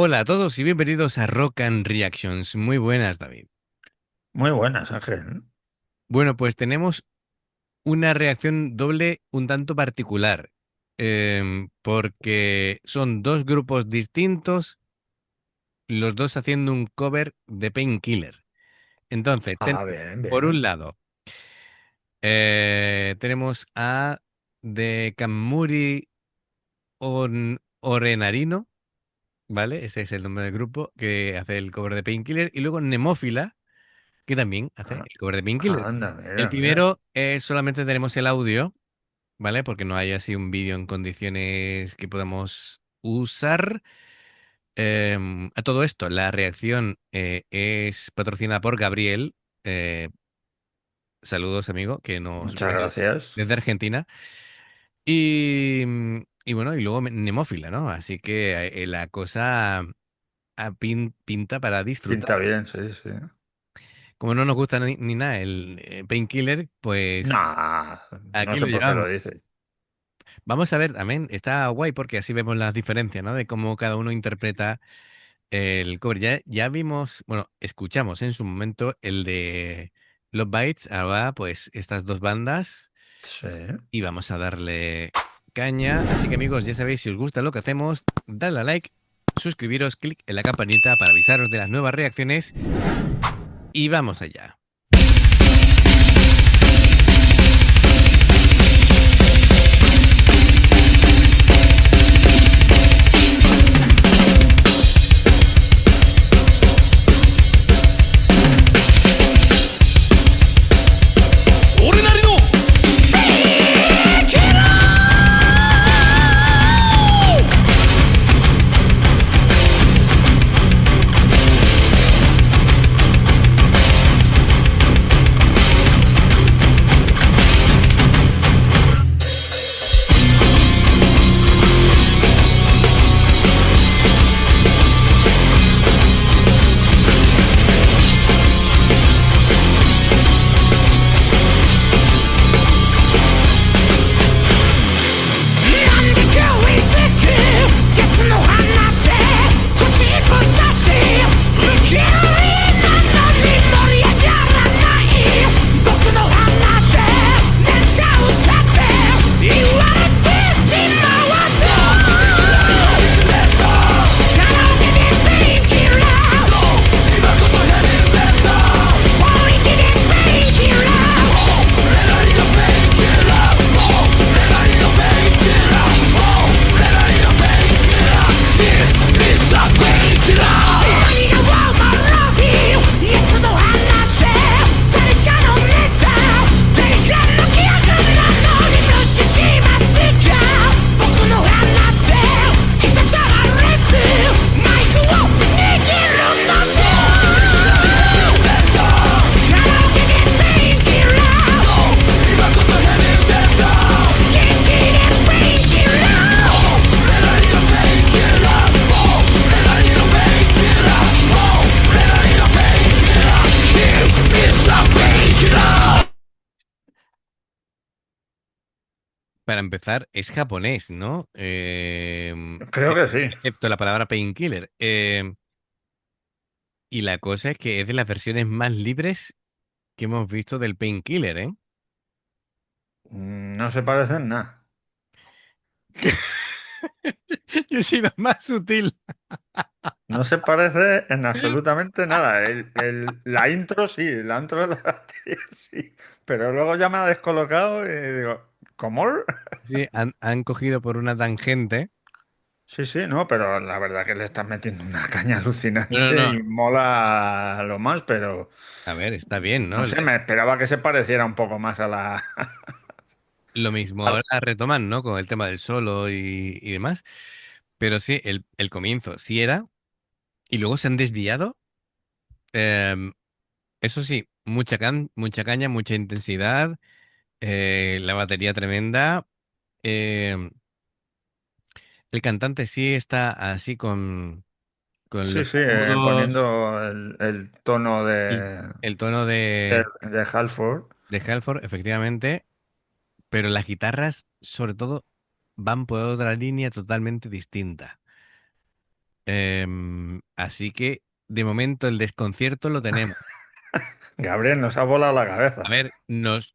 Hola a todos y bienvenidos a Rock and Reactions. Muy buenas, David. Muy buenas, Ángel. Bueno, pues tenemos una reacción doble un tanto particular, porque son dos grupos distintos, los dos haciendo un cover de Painkiller. Entonces, Ah, bien, por un bien. lado, tenemos a de Kamuri Orenarino, ¿vale? Ese es el nombre del grupo que hace el cover de Painkiller, y luego Nemófila que también hace Ah, el cover de Painkiller. anda, El mira, mira. primero solamente tenemos el audio, ¿vale? Porque no hay así un vídeo en condiciones que podamos usar. A todo esto, la reacción es patrocinada por Gabriel. eh, Saludos, amigo, que nos Muchas ve gracias. desde Argentina. Y bueno, y luego Nemófila, ¿no? Así que la cosa pinta para disfrutar. Pinta bien, sí, sí. Como no nos gusta ni nada el Painkiller, pues Nah, no aquí sé lo por qué lo llevamos. dices. Vamos a ver, también está guay porque así vemos las diferencias, ¿no? De cómo cada uno interpreta el cover. Ya vimos, bueno, escuchamos en su momento el de Love Bites, ahora pues estas dos bandas Sí. y vamos a darle caña. Así que amigos, ya sabéis, si os gusta lo que hacemos, dadle a like, suscribiros, clic en la campanita para avisaros de las nuevas reacciones y vamos allá. Para empezar, es japonés, ¿no? Creo que sí. Excepto la palabra painkiller. Y la cosa es que es de las versiones más libres que hemos visto del painkiller, ¿eh? No se parecen nada. Yo he sido más sutil. No se parece en absolutamente nada. La intro sí, la intro de la tía sí. Pero luego ya me ha descolocado y digo, ¿cómo? Sí, han cogido por una tangente. Sí, sí, no, pero la verdad que le estás metiendo una caña No, no, alucinante no. y mola lo más, pero A ver, está bien, ¿no? no sé, me esperaba que se pareciera un poco más a la... Lo mismo a- ahora retoman, ¿no? Con el tema del solo y demás. Pero sí, el comienzo sí era. Y luego se han desviado. Em, Eso sí, mucha caña, mucha intensidad. La batería tremenda. em, el cantante sí está así con Sí, los sí, agudos, poniendo el tono el tono de Halford. de Halford, efectivamente. Pero las guitarras, sobre todo, van por otra línea totalmente distinta. Así que de momento el desconcierto lo tenemos. Gabriel, nos ha volado la A cabeza. ver, nos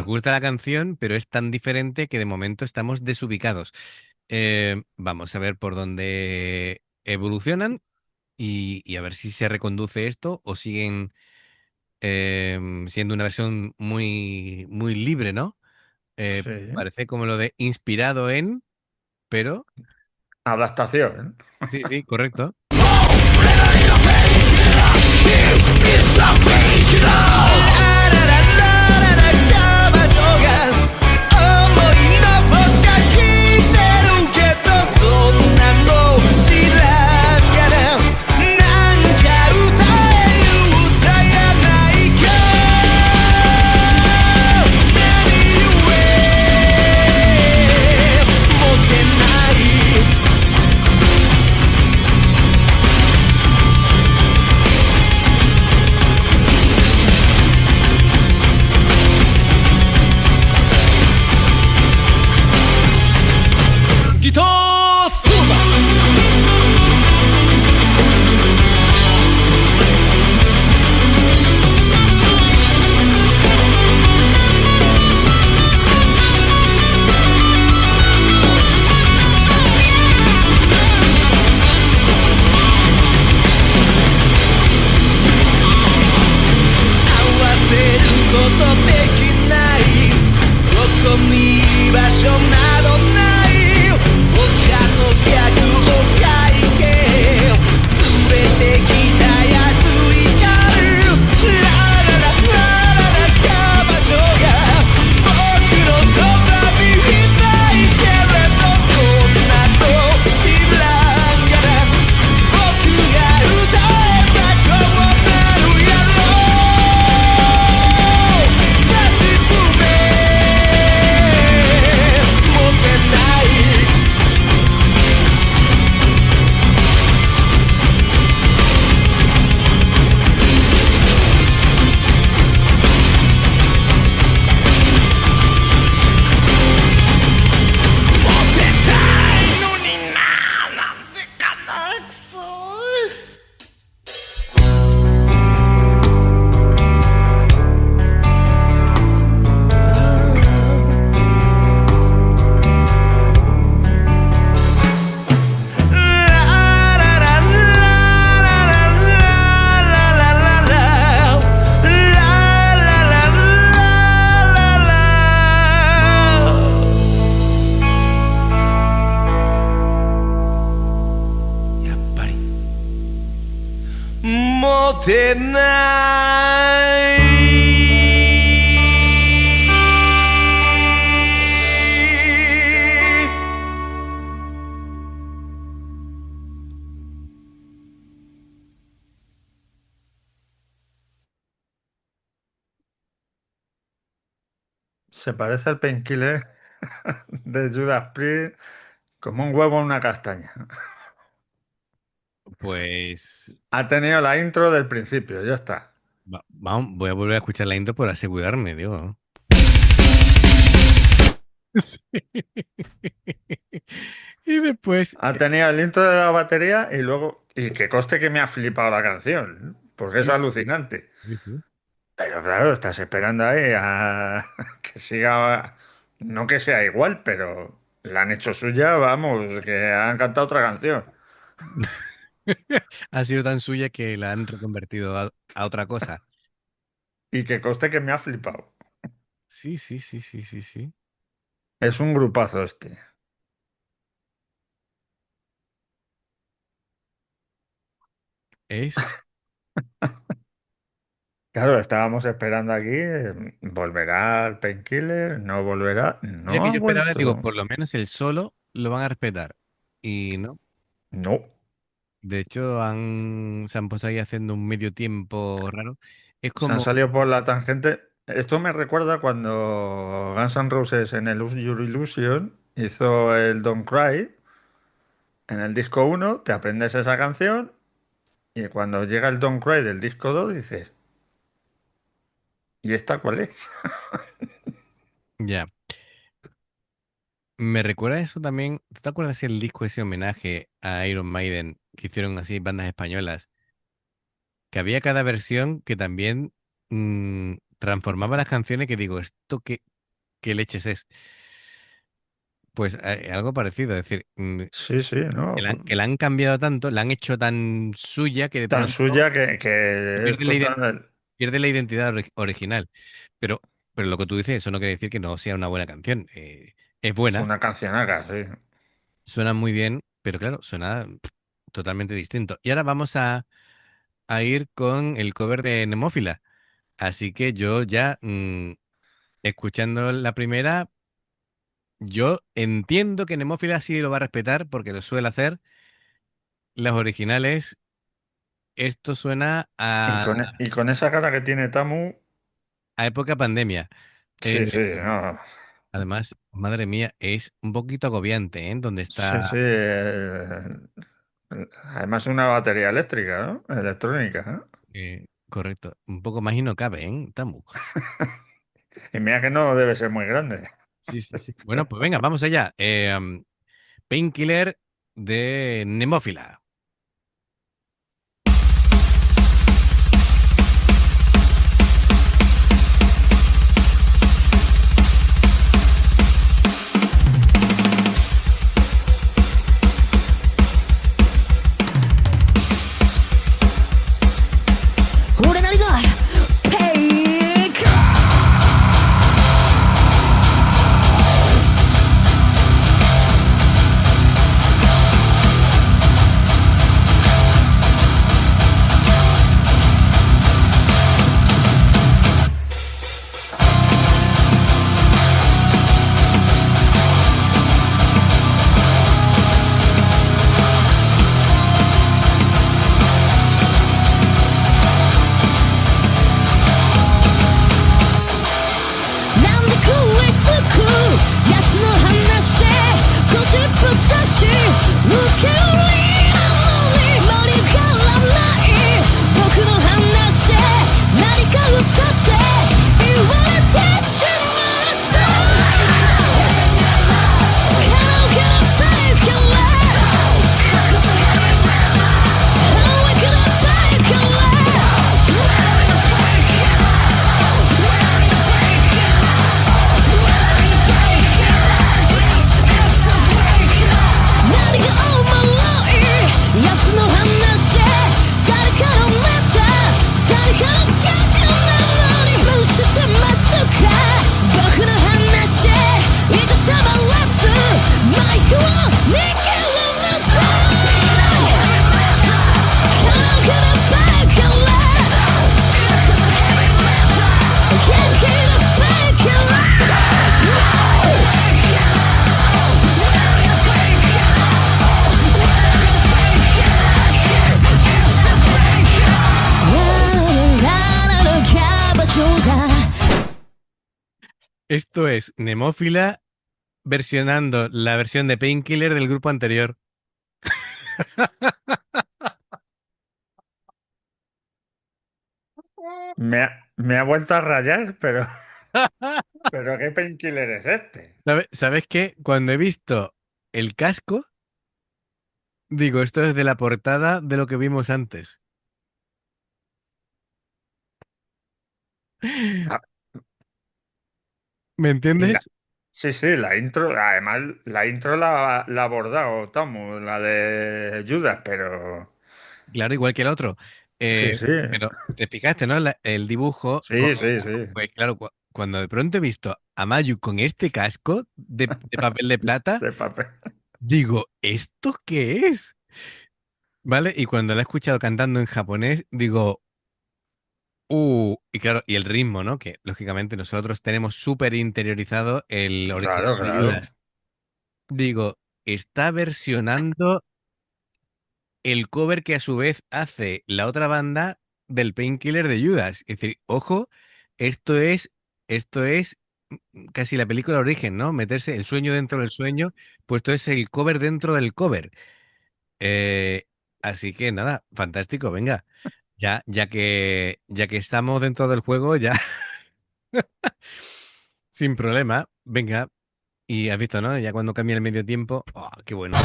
gusta la canción, pero es tan diferente que de momento estamos desubicados. Vamos a ver por dónde evolucionan y a ver si se reconduce esto o siguen siendo una versión muy, muy libre, ¿no? Sí. Parece como lo de inspirado en, pero Adaptación. sí, sí, correcto. Se parece al Painkiller de Judas Priest como un huevo a una castaña. Pues Ha tenido la intro del principio, ya está. vamos, voy a volver a escuchar la intro por asegurarme, digo. Sí. Y después, Ha tenido el intro de la batería y luego. Y que conste que me ha flipado la canción, porque es sí, alucinante. sí, sí. Pero claro, estás esperando ahí a que siga. No que sea igual, pero la han hecho suya, vamos, que han cantado otra canción. Ha sido tan suya que la han reconvertido a otra cosa. Y que conste que me ha flipado. Sí, sí, sí, sí, sí, sí. Es un grupazo este. Es. Claro, estábamos esperando aquí. ¿Volverá el Painkiller? ¿No volverá? Mira No que ha yo esperaba, digo, vuelto. por lo menos el solo lo van a respetar. Y no. No. De hecho, se han puesto ahí haciendo un medio tiempo raro. Es Se han como. salido por la tangente. Esto me recuerda cuando Guns N' Roses en el Use Your Illusion hizo el Don't Cry. En el disco uno te aprendes esa canción y cuando llega el Don't Cry del disco 2 dices, ¿y esta cuál es? Ya. Me recuerda eso también. ¿Tú te acuerdas el disco ese homenaje a Iron Maiden que hicieron así bandas españolas? Que había cada versión que también transformaba las canciones que digo, ¿esto qué leches es? Pues algo parecido, es decir, Sí, sí, ¿no? que la han cambiado tanto, la han hecho tan suya que de Tan pronto suya que es pierde total. pierde la identidad original. Pero, pero lo que tú dices, eso no quiere decir que no sea una buena canción. Es Es buena, una cancionaca, sí. suena muy bien, pero claro, suena totalmente distinto. Y ahora vamos a ir con el cover de Nemófila. Así que yo ya, escuchando la primera, yo entiendo que Nemófila sí lo va a respetar porque lo suele hacer. Las originales, esto suena Y con esa cara que tiene Tamu, a época pandemia. sí, Eh, sí, no. además, madre mía, es un poquito agobiante, ¿eh? Donde Sí, sí. está, Además, una batería eléctrica, ¿no? Electrónica, ¿no? correcto, un poco más y no cabe, ¿eh? Tamu. Y mira que no debe ser muy grande. Sí, sí, sí. Bueno, pues venga, vamos allá. Painkiller de Nemófila.俺なりがペイクなんで食いつくやつの話ゴシップ雑誌受け売りなのに盛りからない僕の話何か歌って言われてしまうさ Can I take it? How can I take it? 何がおもろいやつの話誰から見た誰から逆なのに無視しますか僕の話いざたまらずマイクを握るのさ Can I take it? Can't keep it. Esto es Nemófila versionando la versión de Painkiller del grupo anterior. Me ha vuelto a rayar, pero ¿qué painkiller es este? ¿Sabes qué? Cuando he visto el casco, digo, esto es de la portada de lo que vimos antes. Ah, ¿Me y la- entiendes? sí, sí, la intro, además la intro la ha abordado Tamu, la de Judas, pero Claro, igual que el otro. sí, sí, Pero te fijaste, ¿no? El dibujo, sí, sí, sí, pues claro, cuando de pronto he visto a Mayu con este casco de papel de plata, de papel. digo, ¿esto qué es? ¿Vale? Y cuando la he escuchado cantando en japonés, digo, y claro, y el ritmo, ¿no? Que lógicamente nosotros tenemos súper interiorizado el original Claro, de claro. Judas. Digo, está versionando el cover que a su vez hace la otra banda del Painkiller de Judas. Es decir, ojo, esto es casi la película Origen, ¿no? Meterse el sueño dentro del sueño, pues esto es el cover dentro del cover. Eh, así que nada, fantástico, venga. Ya que estamos dentro del juego, ya sin problema, venga, Y has visto, ¿no? Ya cuando cambia el medio tiempo, ¡oh, qué bueno!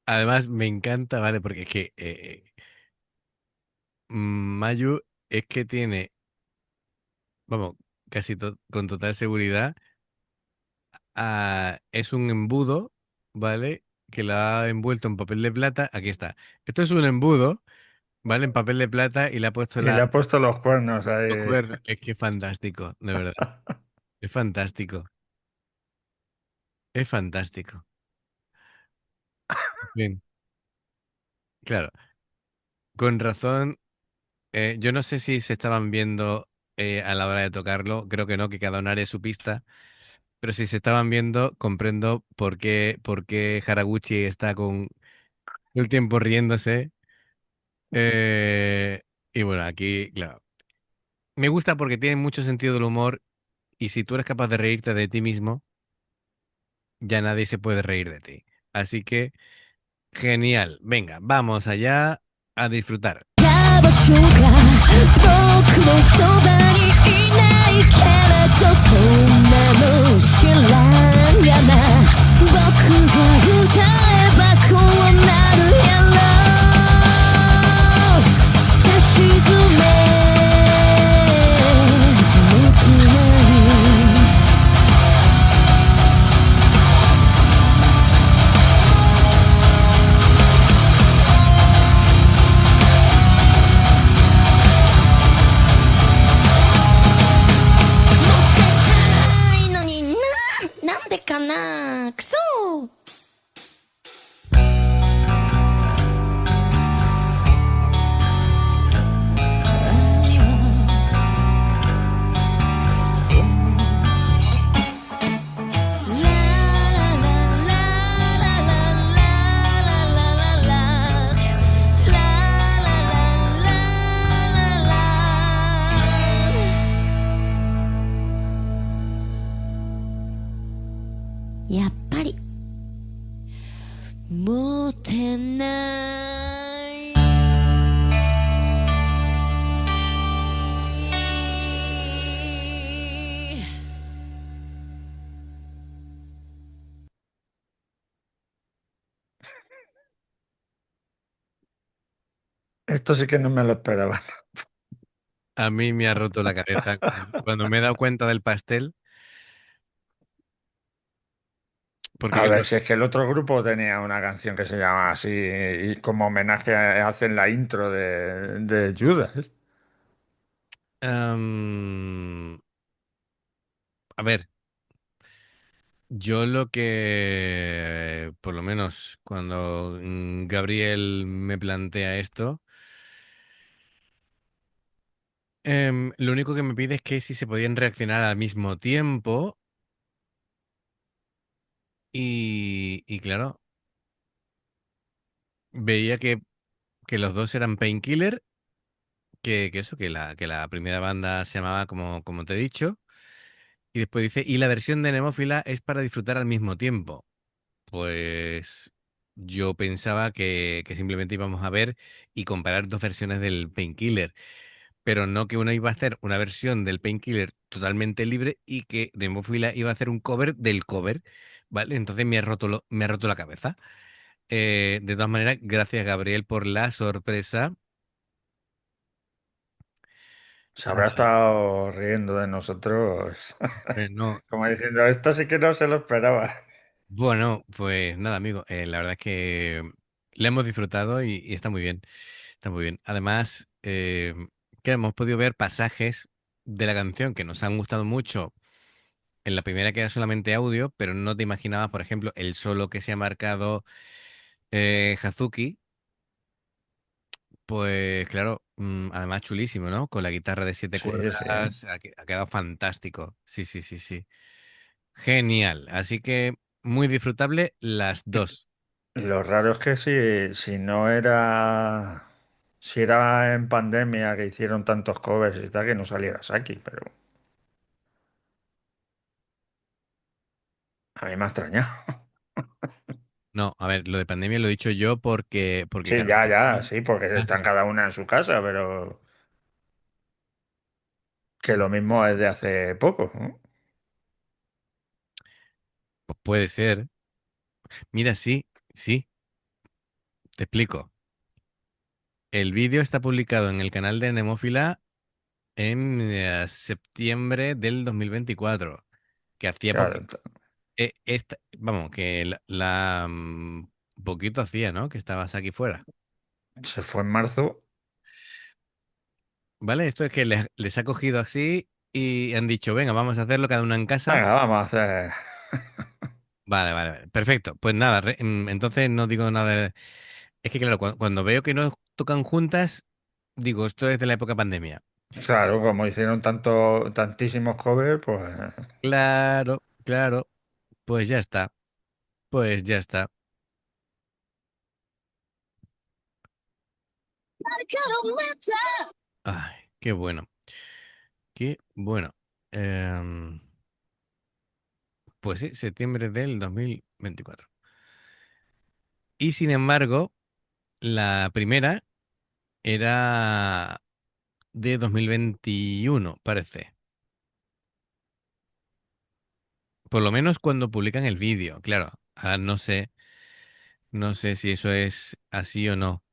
Además, me encanta, ¿vale? Porque es que Mayu es que tiene, vamos, con total seguridad, es un embudo, ¿vale? Que lo ha envuelto en papel de plata. Aquí está. Esto es un embudo, ¿vale? En papel de plata y le ha puesto Y le ha puesto los cuernos los ahí. cuernos. Es que es fantástico, de verdad. Es fantástico. Es fantástico. Bien, claro. Con razón. Yo no sé si se estaban viendo a la hora de tocarlo. Creo que no, que cada uno haría su pista. Pero si se estaban viendo, comprendo por qué Haraguchi está con todo el tiempo riéndose. Eh, y bueno, aquí, claro. Me gusta porque tiene mucho sentido del humor. Y si tú eres capaz de reírte de ti mismo, ya nadie se puede reír de ti. Así que, genial. Venga, vamos allá a disfrutar. 僕が歌えばこうなるやろさしずめもっとないいのになんでかなくそやっぱりモテないEsto sí que no me lo esperaba. A mí me ha roto la cabeza cuando me he dado cuenta del pastel, porque A ver, claro, si es que el otro grupo tenía una canción que se llama así y como homenaje hacen la intro de Judas. a ver, yo lo que, por lo menos cuando Gabriel me plantea esto, lo único que me pide es que si se podían reaccionar al mismo tiempo y claro, veía que los dos eran Painkiller, que eso, que la primera banda se llamaba como te he dicho. Y después dice, y la versión de Nemófila es para disfrutar al mismo tiempo. Pues yo pensaba que simplemente íbamos a ver y comparar dos versiones del Painkiller, pero no que una iba a hacer una versión del Painkiller totalmente libre y que Demófila iba a hacer un cover del cover, ¿vale? Entonces me ha roto la cabeza. De todas maneras, gracias Gabriel por la sorpresa. Se habrá Ah, estado riendo de nosotros, no, como diciendo, esto sí que no se lo esperaba. bueno, pues nada, amigo, la verdad es que la hemos disfrutado y está muy bien, está muy bien. Además, que hemos podido ver pasajes de la canción que nos han gustado mucho. En la primera que era solamente audio, pero no te imaginabas, por ejemplo, el solo que se ha marcado Hazuki, pues claro, además chulísimo, ¿no? Con la guitarra de siete Sí, cuerdas, sí. ha quedado fantástico. Sí, sí, sí, sí. Genial. Así que muy disfrutable las dos. Lo raro es que si no era... Si era en pandemia que hicieron tantos covers y tal, que no saliera Saki, pero a mí me ha extrañado. No, a ver, lo de pandemia lo he dicho yo porque Sí, claro, ya, ya, sí, porque ah, están sí. cada una en su casa, pero que lo mismo es de hace poco, ¿no? Pues puede ser. Mira, sí, sí, te explico. El vídeo está publicado en el canal de Nemófila en septiembre del 2024, que hacía Claro, poquito. Vamos, que poquito hacía, ¿no? Que estabas aquí fuera. se fue en marzo. ¿Vale? Esto es que les ha cogido así y han dicho, venga, vamos a hacerlo cada una en casa. Venga, vamos a hacer. Vale, vale, vale. Perfecto. Pues nada, entonces no digo nada. Es que claro, cuando veo que no tocan juntas, digo, esto es de la época pandemia. Claro, como hicieron tantísimos covers, pues. Claro, claro. Pues ya está. Pues ya está. Ay, qué bueno. Qué bueno. Em, pues sí, septiembre del 2024. Y sin embargo, la primera era de 2021, parece. Por lo menos cuando publican el vídeo. Claro, ahora no sé si eso es así o no.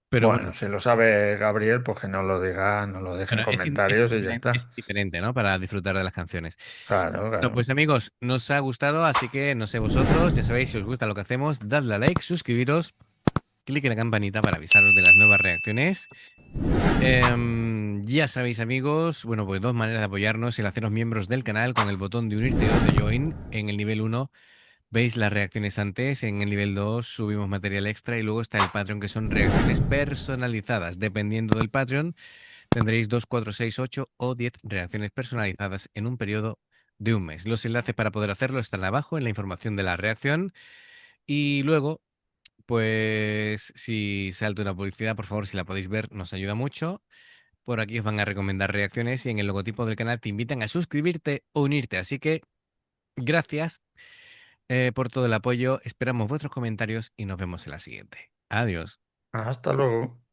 Pero bueno, Bueno, si lo sabe Gabriel, pues que nos lo diga, nos lo deje en bueno, comentarios y ya es está. diferente, ¿no? Para disfrutar de las canciones. Claro, Bueno, claro. pues amigos, nos ha gustado, así que no sé vosotros, ya sabéis, si os gusta lo que hacemos, dadle a like, suscribiros, clic en la campanita para avisaros de las nuevas reacciones. Ya sabéis, amigos, bueno, pues dos maneras de apoyarnos: el haceros miembros del canal con el botón de unirte o de join en el nivel uno. Veis las reacciones antes, en el nivel 2 subimos material extra y luego está el Patreon, que son reacciones personalizadas. Dependiendo del Patreon, tendréis 2, 4, 6, 8 o 10 reacciones personalizadas en un periodo de un mes. Los enlaces para poder hacerlo están abajo en la información de la reacción. Y luego, pues si salta una publicidad, por favor, si la podéis ver, nos ayuda mucho. Por aquí os van a recomendar reacciones y en el logotipo del canal te invitan a suscribirte o unirte. Así que gracias por todo el apoyo. Esperamos vuestros comentarios y nos vemos en la siguiente. Adiós. Hasta luego.